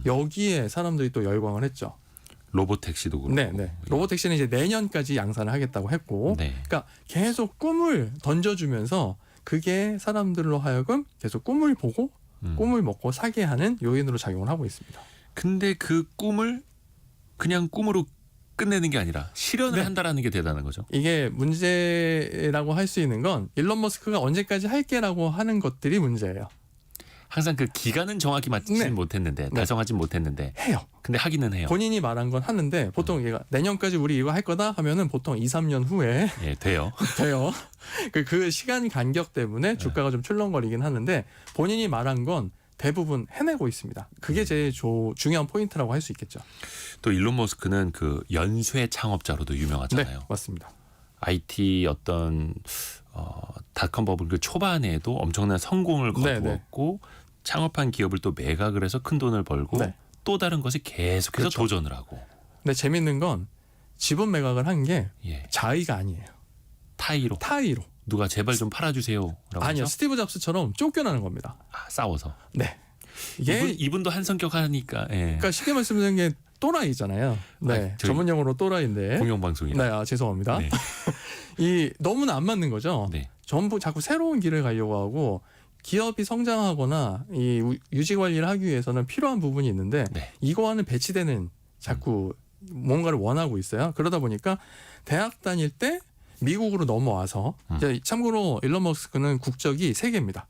여기에 사람들이 또 열광을 했죠. 로보택시도 그렇고. 네. 로보택시는 이제 내년까지 양산을 하겠다고 했고, 네. 그러니까 계속 꿈을 던져주면서 그게 사람들로 하여금 계속 꿈을 보고 꿈을 먹고 사게 하는 요인으로 작용을 하고 있습니다. 근데 그 꿈을 그냥 꿈으로 끝내는 게 아니라 실현을 네. 한다라는 게 대단한 거죠. 이게 문제라고 할 수 있는 건 일론 머스크가 언제까지 할게라고 하는 것들이 문제예요. 항상 그 기간은 정확히 맞지는 네. 못했는데 달성하진 못했는데 해요. 근데 하기는 해요. 본인이 말한 건 하는데 보통 얘가 내년까지 우리 이거 할 거다 하면은 보통 2, 3년 후에 예, 돼요. 돼요. 그 시간 간격 때문에 주가가 좀 출렁거리긴 하는데 본인이 말한 건 대부분 해내고 있습니다. 그게 제일 중요한 포인트라고 할 수 있겠죠. 또 일론 머스크는 그 연쇄 창업자로도 네, 유명하잖아요. 맞습니다. IT 어떤 닷컴 버블 그 초반에도 엄청난 성공을 네, 거두었고 창업한 기업을 또 매각을 해서 큰 돈을 벌고 네. 또 다른 것에 계속해서 그렇죠. 도전을 하고. 근데 재밌는 건 지분 매각을 한 게 예. 자의가 아니에요. 타이로 타의로. 누가 제발 좀 팔아주세요라고 아니요. 하죠? 스티브 잡스처럼 쫓겨나는 겁니다. 아, 싸워서. 네. 이게 이분도 한 성격하니까. 예. 그러니까 쉽게 말씀드리는 게 또라이잖아요. 네. 아니, 저희 전문 용어로 또라이인데. 공영방송이라. 네, 죄송합니다. 네. 이 너무나 안 맞는 거죠. 네. 전부 자꾸 새로운 길을 가려고 하고 기업이 성장하거나 이 유지 관리를 하기 위해서는 필요한 부분이 있는데 네. 이거와는 배치되는 자꾸 뭔가를 원하고 있어요. 그러다 보니까 대학 다닐 때 미국으로 넘어와서 이제 참고로 일론 머스크는 국적이 3개입니다.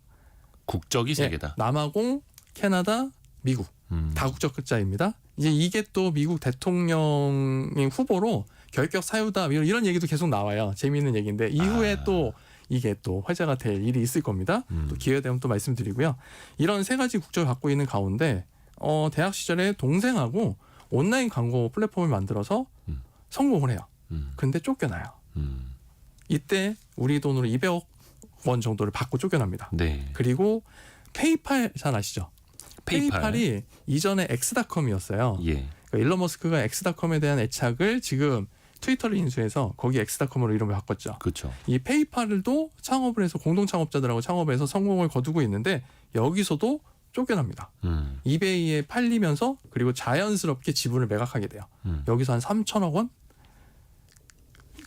국적이 세 개다. 남아공, 캐나다, 미국 다국적자입니다. 이제 이게 또 미국 대통령 후보로 결격 사유다 이런 얘기도 계속 나와요. 재미있는 얘기인데 이후에 또 이게 또 화제가 될 일이 있을 겁니다. 또 기회 되면 또 말씀드리고요. 이런 3가지 국적을 갖고 있는 가운데 대학 시절에 동생하고 온라인 광고 플랫폼을 만들어서 성공을 해요. 근데 쫓겨나요. 이때 우리 돈으로 200억 원 정도를 받고 쫓겨납니다. 네. 그리고 페이팔 잘 아시죠? 페이팔이 이전에 엑스닷컴이었어요. 예. 그러니까 일론 머스크가 엑스닷컴에 대한 애착을 지금 트위터를 인수해서 거기 엑스닷컴으로 이름을 바꿨죠. 그렇죠. 이 페이팔도 창업을 해서 공동 창업자들하고 창업해서 성공을 거두고 있는데 여기서도 쫓겨납니다. 이베이에 팔리면서 그리고 자연스럽게 지분을 매각하게 돼요. 여기서 한 3천억 원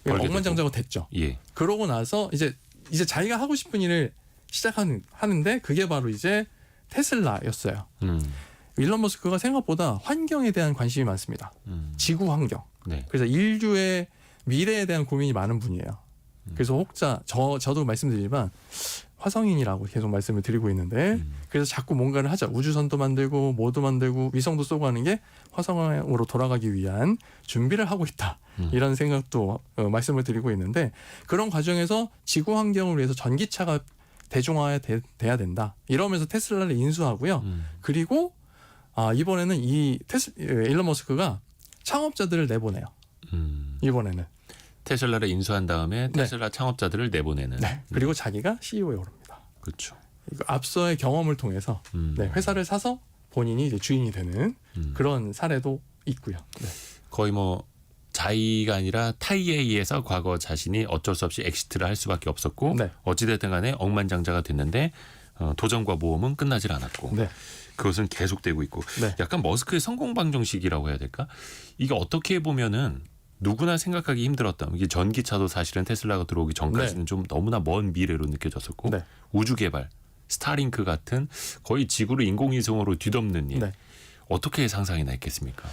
억만장자가 됐죠. 예. 그러고 나서 이제 자기가 하고 싶은 일을 하는데 그게 바로 이제 테슬라였어요. 일론 머스크가 생각보다 환경에 대한 관심이 많습니다. 지구 환경. 네. 그래서 인류의 미래에 대한 고민이 많은 분이에요. 그래서 혹자 저도 말씀드리지만 화성인이라고 계속 말씀을 드리고 있는데 그래서 자꾸 뭔가를 하자. 우주선도 만들고 뭐도 만들고 위성도 쏘고 하는 게 화성으로 돌아가기 위한 준비를 하고 있다. 이런 생각도 말씀을 드리고 있는데 그런 과정에서 지구 환경을 위해서 전기차가 대중화돼야 된다. 이러면서 테슬라를 인수하고요. 그리고 이번에는 일론 머스크가 창업자들을 내보내요. 이번에는. 테슬라를 인수한 다음에 테슬라 창업자들을 내보내는. 네. 그리고 자기가 CEO에 오릅니다. 그렇죠. 앞서의 경험을 통해서 회사를 사서 본인이 이제 주인이 되는 그런 사례도 있고요. 네. 거의 뭐 자의가 아니라 타의에 의해서 과거 자신이 어쩔 수 없이 엑시트를 할 수밖에 없었고 네. 어찌됐든 간에 억만장자가 됐는데 도전과 모험은 끝나질 않았고 네. 그것은 계속되고 있고 네. 약간 머스크의 성공 방정식이라고 해야 될까? 이게 어떻게 보면은 누구나 생각하기 힘들었던 이게 전기차도 사실은 테슬라가 들어오기 전까지는 좀 너무나 먼 미래로 느껴졌었고 네. 우주 개발, 스타링크 같은 거의 지구를 인공위성으로 뒤덮는 일 네. 어떻게 상상이나 했겠습니까?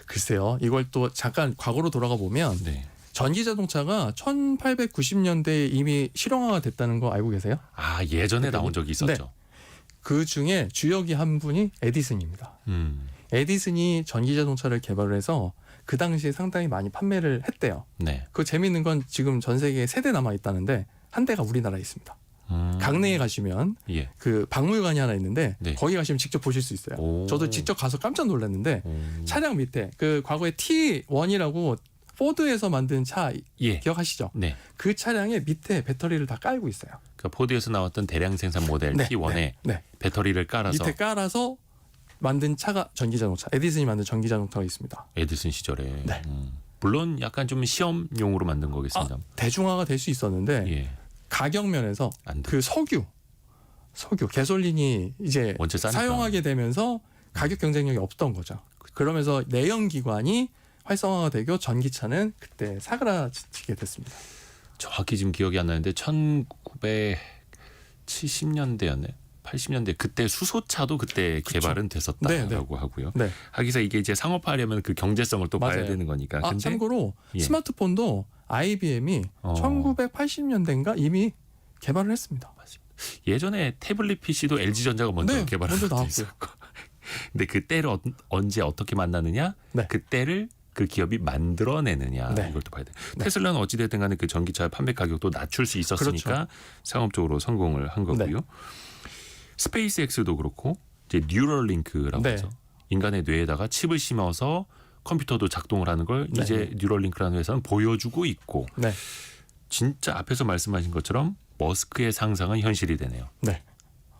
글쎄요. 이걸 또 잠깐 과거로 돌아가 보면 네. 전기 자동차가 1890년대에 이미 실용화가 됐다는 거 알고 계세요? 아 예전에 나온 적이 있었죠. 네. 그 중에 주역이 한 분이 에디슨입니다. 에디슨이 전기 자동차를 개발을 해서 그 당시에 상당히 많이 판매를 했대요. 네. 그 재미있는 건 지금 전 세계에 3대 남아 있다는데 한 대가 우리나라에 있습니다. 강릉에 가시면 예. 그 박물관이 하나 있는데 네. 거기 가시면 직접 보실 수 있어요. 오. 저도 직접 가서 깜짝 놀랐는데 오. 차량 밑에 그 과거에 T1이라고 포드에서 만든 차 예. 기억하시죠? 네. 그 차량의 밑에 배터리를 다 깔고 있어요. 그러니까 포드에서 나왔던 대량 생산 모델 네, T1에 네. 배터리를 깔아서 밑에 깔아서 만든 차가 전기자동차. 에디슨이 만든 전기자동차가 있습니다. 에디슨 시절에. 네. 물론 약간 좀 시험용으로 만든 거겠습니다. 대중화가 될 수 있었는데 예. 가격 면에서 안 돼. 그 석유 가솔린이 이제 원체 싸니까. 사용하게 되면서 가격 경쟁력이 없던 거죠. 그러면서 내연기관이 활성화가 되고 전기차는 그때 사그라치게 됐습니다. 정확히 지금 기억이 안 나는데 1970년대였네. 80년대 그때 수소차도 그때 그쵸. 개발은 됐었다라고 네, 하고요. 네. 하기사 이게 이제 상업화하려면 그 경제성을 또 봐야 맞아요. 되는 거니까. 아, 근데 참고로 예. 스마트폰도 IBM이 1980년대인가 이미 개발을 했습니다. 예전에 태블릿 PC도 LG전자가 먼저 네, 개발한 먼저 적도 나왔고요. 있었고. 근데 그 때를 언제 어떻게 만나느냐? 네. 그 때를 그 기업이 만들어내느냐 네. 이걸 또 봐야 돼. 네. 테슬라는 어찌됐든 간에 그 전기차 판매 가격도 낮출 수 있었으니까 그렇죠. 상업적으로 성공을 한 거고요. 스페이스X도 그렇고 이제 뉴럴링크라고 네. 해서 인간의 뇌에다가 칩을 심어서 컴퓨터도 작동을 하는 걸 네. 이제 뉴럴링크라는 회사는 보여주고 있고 네. 진짜 앞에서 말씀하신 것처럼 머스크의 상상은 현실이 되네요. 네.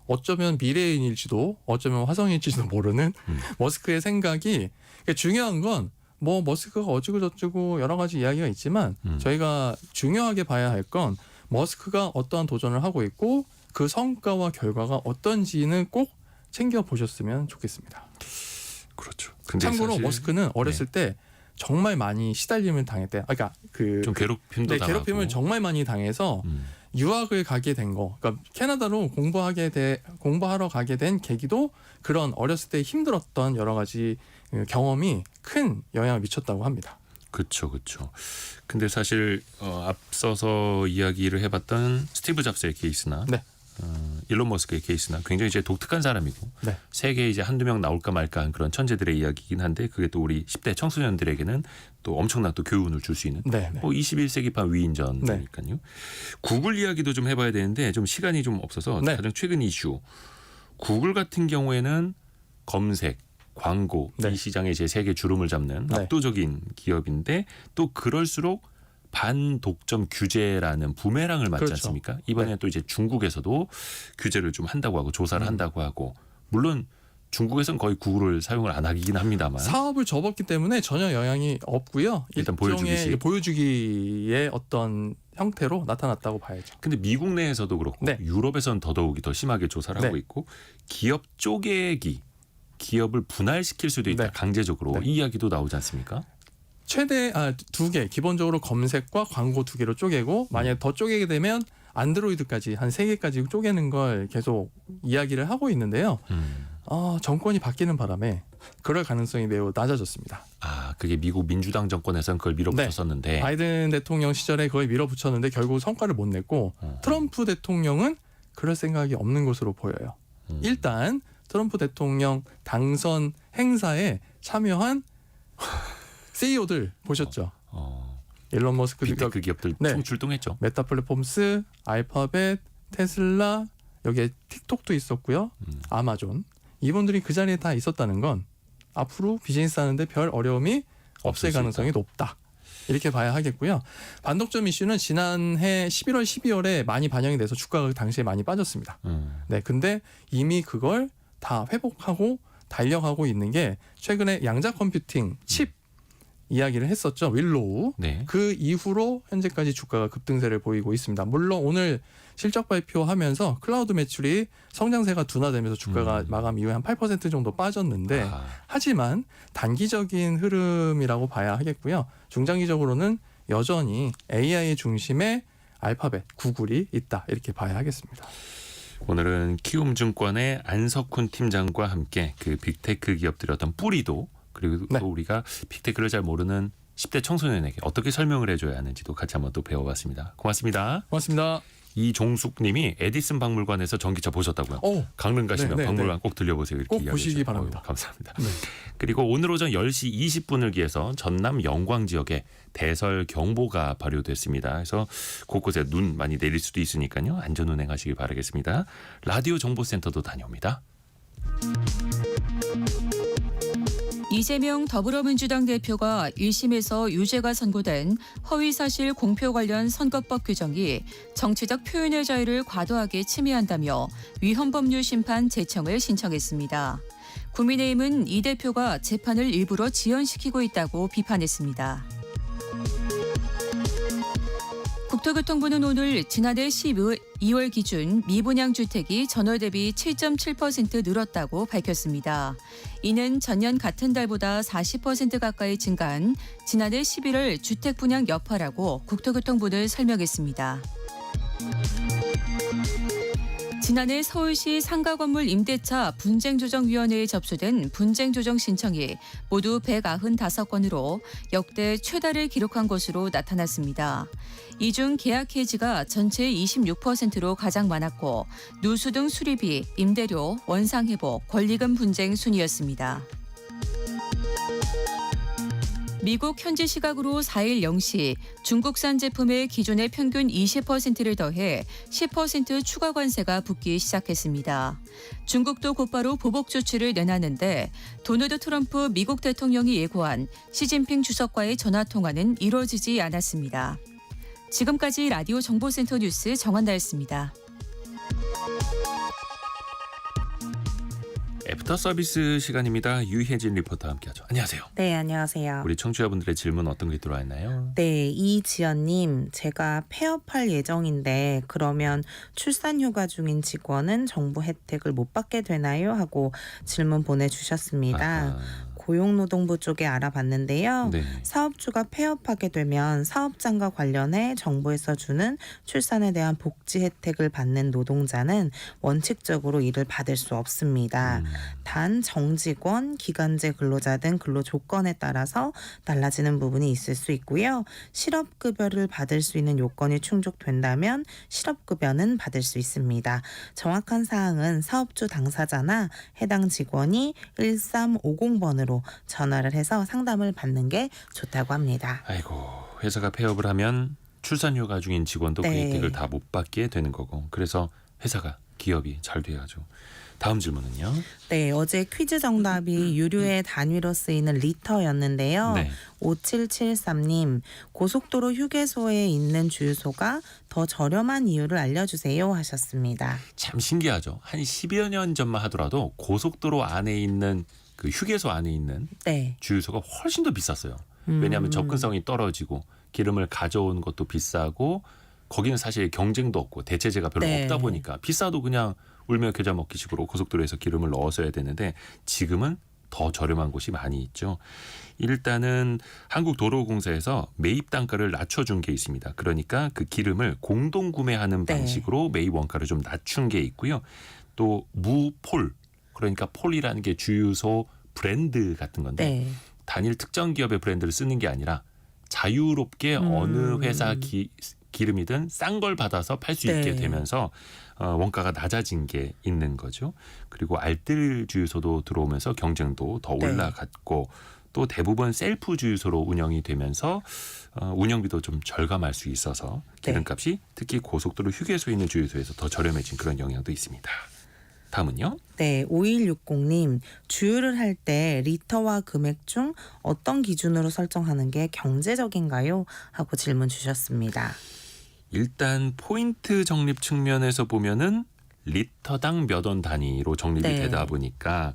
어쩌면 미래인일지도 어쩌면 화성일지도 모르는 머스크의 생각이 중요한 건 뭐 머스크가 어쩌고 저쩌고 여러 가지 이야기가 있지만 저희가 중요하게 봐야 할 건 머스크가 어떠한 도전을 하고 있고 그 성과와 결과가 어떤지는 꼭 챙겨 보셨으면 좋겠습니다. 그렇죠. 근데 참고로 사실 머스크는 어렸을 때 정말 많이 시달림을 당했대요. 그러니까 좀 괴롭힘도 네, 당하고 괴롭힘을 정말 많이 당해서 유학을 가게 된 거, 그러니까 캐나다로 공부하러 가게 된 계기도 그런 어렸을 때 힘들었던 여러 가지 경험이 큰 영향을 미쳤다고 합니다. 그렇죠, 그렇죠. 근데 사실 앞서서 이야기를 해봤던 스티브 잡스의 케이스나 네. 일론 머스크의 케이스나 굉장히 이제 독특한 사람이고 네. 세계에 이제 한두 명 나올까 말까 한 그런 천재들의 이야기이긴 한데 그게 또 우리 10대 청소년들에게는 또 엄청난 또 교훈을 줄 수 있는 네, 네. 뭐 21세기판 위인전이니까요. 구글 이야기도 좀 해봐야 되는데 좀 시간이 좀 없어서 네. 가장 최근 이슈. 구글 같은 경우에는 검색, 광고 네. 이 시장에 이제 세계 주름을 잡는 네. 압도적인 기업인데 또 그럴수록 반독점 규제라는 부메랑을 맞지 그렇죠. 않습니까? 이번에 또 이제 중국에서도 규제를 좀 한다고 하고 조사를 한다고 하고 물론 중국에서는 거의 구글을 사용을 안 하긴 합니다만 사업을 접었기 때문에 전혀 영향이 없고요. 일단 일종의 보여주기식. 보여주기의 어떤 형태로 나타났다고 봐야죠. 근데 미국 내에서도 그렇고 네. 유럽에서는 더더욱이 더 심하게 조사를 하고 네. 있고 기업 쪼개기, 기업을 분할시킬 수도 있다 네. 강제적으로 네. 이 이야기도 나오지 않습니까? 최대 두 개, 기본적으로 검색과 광고 두 개로 쪼개고 만약에 더 쪼개게 되면 안드로이드까지 한 세 개까지 쪼개는 걸 계속 이야기를 하고 있는데요. 정권이 바뀌는 바람에 그럴 가능성이 매우 낮아졌습니다. 아 그게 미국 민주당 정권에서는 그걸 밀어붙였었는데 바이든 대통령 시절에 그걸 밀어붙였는데 결국 성과를 못 냈고 트럼프 대통령은 그럴 생각이 없는 것으로 보여요. 일단 트럼프 대통령 당선 행사에 참여한 CEO들 보셨죠? 일론 머스크 빅테크 기업들 네. 총 출동했죠. 메타 플랫폼스, 알파벳, 테슬라, 여기에 틱톡도 있었고요. 아마존. 이분들이 그 자리에 다 있었다는 건 앞으로 비즈니스 하는데 별 어려움이 없을 없을 수 가능성이 높다. 이렇게 봐야 하겠고요. 반독점 이슈는 지난해 11월, 12월에 많이 반영이 돼서 주가가 당시에 많이 빠졌습니다. 네, 근데 이미 그걸 다 회복하고 달려가고 있는 게 최근에 양자 컴퓨팅 칩 이야기를 했었죠. 윌로우. 네. 그 이후로 현재까지 주가가 급등세를 보이고 있습니다. 물론 오늘 실적 발표하면서 클라우드 매출이 성장세가 둔화되면서 주가가 마감 이후에 한 8% 정도 빠졌는데 하지만 단기적인 흐름이라고 봐야 하겠고요. 중장기적으로는 여전히 AI의 중심에 알파벳, 구글이 있다. 이렇게 봐야 하겠습니다. 오늘은 키움증권의 안석훈 팀장과 함께 그 빅테크 기업들의 어떤 뿌리도 그리고 네. 또 우리가 빅테크를 잘 모르는 10대 청소년에게 어떻게 설명을 해줘야 하는지도 같이 한번 또 배워봤습니다. 고맙습니다. 고맙습니다. 이종숙님이 에디슨 박물관에서 전기차 보셨다고요. 강릉 가시면 네, 박물관 꼭 들려보세요. 이렇게 꼭 보시기 이야기해주셔서. 바랍니다. 감사합니다. 네. 그리고 오늘 오전 10시 20분을 기해서 전남 영광 지역에 대설 경보가 발효됐습니다. 그래서 곳곳에 눈 많이 내릴 수도 있으니까요. 안전 운행하시길 바라겠습니다. 라디오 정보센터도 다녀옵니다. 이재명 더불어민주당 대표가 1심에서 유죄가 선고된 허위사실 공표 관련 선거법 규정이 정치적 표현의 자유를 과도하게 침해한다며 위헌법률 심판 제청을 신청했습니다. 국민의힘은 이 대표가 재판을 일부러 지연시키고 있다고 비판했습니다. 국토교통부는 오늘 지난해 12월 기준 미분양 주택이 전월 대비 7.7% 늘었다고 밝혔습니다. 이는 전년 같은 달보다 40% 가까이 증가한 지난해 11월 주택 분양 여파라고 국토교통부는 설명했습니다. 지난해 서울시 상가건물 임대차 분쟁조정위원회에 접수된 분쟁조정 신청이 모두 195건으로 역대 최다를 기록한 것으로 나타났습니다. 이 중 계약 해지가 전체의 26%로 가장 많았고 누수 등 수리비, 임대료, 원상회복, 권리금 분쟁 순이었습니다. 미국 현지 시각으로 4일 0시 중국산 제품의 기존의 평균 20%를 더해 10% 추가 관세가 붙기 시작했습니다. 중국도 곧바로 보복 조치를 내놨는데 도널드 트럼프 미국 대통령이 예고한 시진핑 주석과의 전화통화는 이루어지지 않았습니다. 지금까지 라디오 정보센터 뉴스 정한다였습니다. 애프터 서비스 시간입니다. 유혜진 리포터와 함께하죠. 안녕하세요. 네, 안녕하세요. 우리 청취자분들의 질문 어떤 게 들어왔나요? 네, 이지연님, 제가 폐업할 예정인데 그러면 출산휴가 중인 직원은 정부 혜택을 못 받게 되나요? 하고 질문 보내주셨습니다. 아하. 고용노동부 쪽에 알아봤는데요. 네. 사업주가 폐업하게 되면 사업장과 관련해 정부에서 주는 출산에 대한 복지 혜택을 받는 노동자는 원칙적으로 이를 받을 수 없습니다. 단 정직원, 기간제 근로자 등 근로 조건에 따라서 달라지는 부분이 있을 수 있고요. 실업급여를 받을 수 있는 요건이 충족된다면 실업급여는 받을 수 있습니다. 정확한 사항은 사업주 당사자나 해당 직원이 1350번으로 전화를 해서 상담을 받는 게 좋다고 합니다. 아이고, 회사가 폐업을 하면 출산휴가 중인 직원도 그 네. 혜택을 다 못 받게 되는 거고, 그래서 회사가 기업이 잘 돼야죠. 다음 질문은요. 네, 어제 퀴즈 정답이 유류의 단위로 쓰이는 리터였는데요. 네. 5773님, 고속도로 휴게소에 있는 주유소가 더 저렴한 이유를 알려주세요 하셨습니다. 참 신기하죠. 한 10여 년 전만 하더라도 고속도로 안에 있는 그 휴게소 안에 있는 네. 주유소가 훨씬 더 비쌌어요. 왜냐하면 접근성이 떨어지고 기름을 가져온 것도 비싸고 거기는 사실 경쟁도 없고 대체제가 별로 네. 없다 보니까 비싸도 그냥 울며 겨자 먹기식으로 고속도로에서 기름을 넣어서야 되는데 지금은 더 저렴한 곳이 많이 있죠. 일단은 한국도로공사에서 매입 단가를 낮춰준 게 있습니다. 그러니까 그 기름을 공동 구매하는 네. 방식으로 매입 원가를 좀 낮춘 게 있고요. 또 무폴, 그러니까 폴이라는 게 주유소 브랜드 같은 건데 네. 단일 특정 기업의 브랜드를 쓰는 게 아니라 자유롭게 어느 회사 기름이든 싼 걸 받아서 팔 수 있게 네. 되면서 원가가 낮아진 게 있는 거죠. 그리고 알뜰 주유소도 들어오면서 경쟁도 더 네. 올라갔고 또 대부분 셀프 주유소로 운영이 되면서 운영비도 좀 절감할 수 있어서 기름값이 특히 고속도로 휴게소에 있는 주유소에서 더 저렴해진 그런 영향도 있습니다. 다음은요. 네, 5160님, 주유를 할 때 리터와 금액 중 어떤 기준으로 설정하는 게 경제적인가요? 하고 질문 주셨습니다. 일단 포인트 적립 측면에서 보면은 리터당 몇 원 단위로 적립이 네. 되다 보니까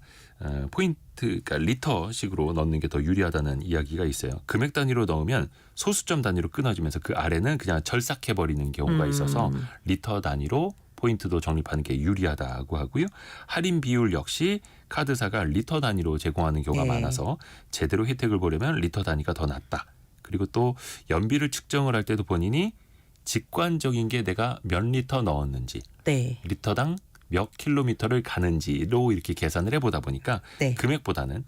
포인트, 그러니까 리터식으로 넣는 게 더 유리하다는 이야기가 있어요. 금액 단위로 넣으면 소수점 단위로 끊어지면서 그 아래는 그냥 절삭해버리는 경우가 있어서 리터 단위로 포인트도 적립하는 게 유리하다고 하고요. 할인 비율 역시 카드사가 리터 단위로 제공하는 경우가 네. 많아서 제대로 혜택을 보려면 리터 단위가 더 낫다. 그리고 또 연비를 측정을 할 때도 본인이 직관적인 게 내가 몇 리터 넣었는지 네. 리터당 몇 킬로미터를 가는지로 이렇게 계산을 해보다 보니까 네. 금액보다는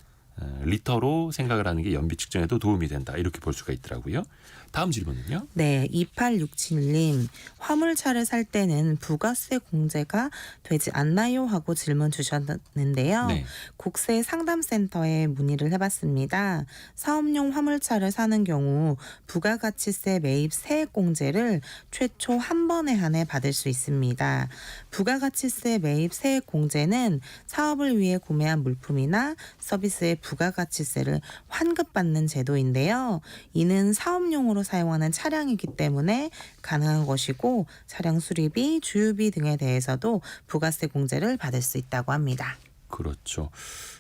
리터로 생각을 하는 게 연비 측정에도 도움이 된다. 이렇게 볼 수가 있더라고요. 다음 질문은요. 네, 2867님. 화물차를 살 때는 부가세 공제가 되지 않나요? 하고 질문 주셨는데요. 네. 국세 상담센터에 문의를 해봤습니다. 사업용 화물차를 사는 경우 부가가치세 매입 세액 공제를 최초 한 번에 한해 받을 수 있습니다. 부가가치세 매입 세액 공제는 사업을 위해 구매한 물품이나 서비스의 부가가치세를 환급받는 제도인데요. 이는 사업용으로 사용하는 차량이기 때문에 가능한 것이고 차량 수리비, 주유비 등에 대해서도 부가세 공제를 받을 수 있다고 합니다. 그렇죠.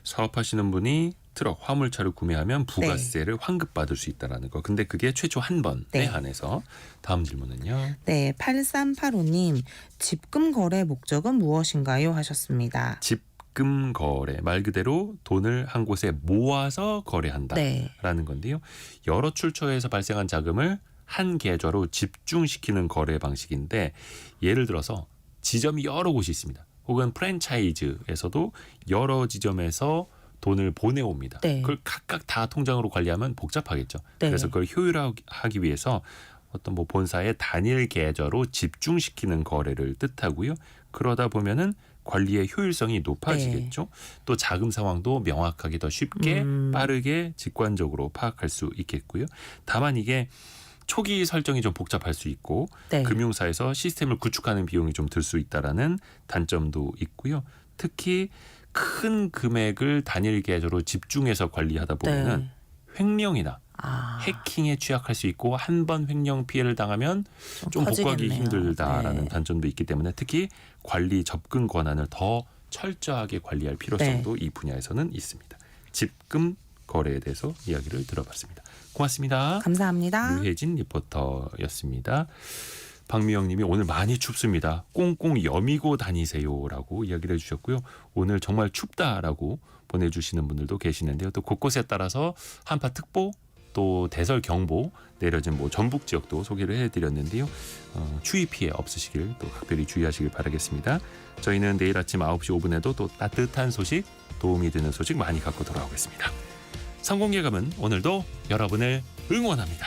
사업하시는 분이 트럭, 화물차를 구매하면 부가세를 환급받을 수 있다는 거. 근데 그게 최초 한 번에 네. 한해서. 다음 질문은요. 네, 8385님. 집금 거래 목적은 무엇인가요? 하셨습니다. 집금 거래, 말 그대로 돈을 한 곳에 모아서 거래한다라는 네. 건데요. 여러 출처에서 발생한 자금을 한 계좌로 집중시키는 거래 방식인데, 예를 들어서 지점이 여러 곳이 있습니다. 혹은 프랜차이즈에서도 여러 지점에서 돈을 보내옵니다. 네. 그걸 각각 다 통장으로 관리하면 복잡하겠죠. 네. 그래서 그걸 효율화하기 위해서 어떤 뭐 본사의 단일 계좌로 집중시키는 거래를 뜻하고요. 그러다 보면은 관리의 효율성이 높아지겠죠. 또 자금 상황도 명확하게 더 쉽게 빠르게 직관적으로 파악할 수 있겠고요. 다만 이게 초기 설정이 좀 복잡할 수 있고 네. 금융사에서 시스템을 구축하는 비용이 좀 들 수 있다라는 단점도 있고요. 특히 큰 금액을 단일 계좌로 집중해서 관리하다 보면은 횡령이나 해킹에 취약할 수 있고 한 번 횡령 피해를 당하면 좀 복구하기 커지겠네요. 힘들다라는 네. 단점도 있기 때문에 특히 관리 접근 권한을 더 철저하게 관리할 필요성도 이 분야에서는 있습니다. 집금 거래에 대해서 이야기를 들어봤습니다. 고맙습니다. 감사합니다. 류혜진 리포터였습니다. 박미영 님이 오늘 많이 춥습니다. 꽁꽁 여미고 다니세요라고 이야기를 해주셨고요. 오늘 정말 춥다라고 보내주시는 분들도 계시는데요. 또 곳곳에 따라서 한파특보 또 대설경보 내려진 뭐 전북 지역도 소개를 해드렸는데요. 추위 피해 없으시길 또 각별히 주의하시길 바라겠습니다. 저희는 내일 아침 9시 5분에도 또 따뜻한 소식, 도움이 되는 소식 많이 갖고 돌아오겠습니다. 성공예감은 오늘도 여러분을 응원합니다.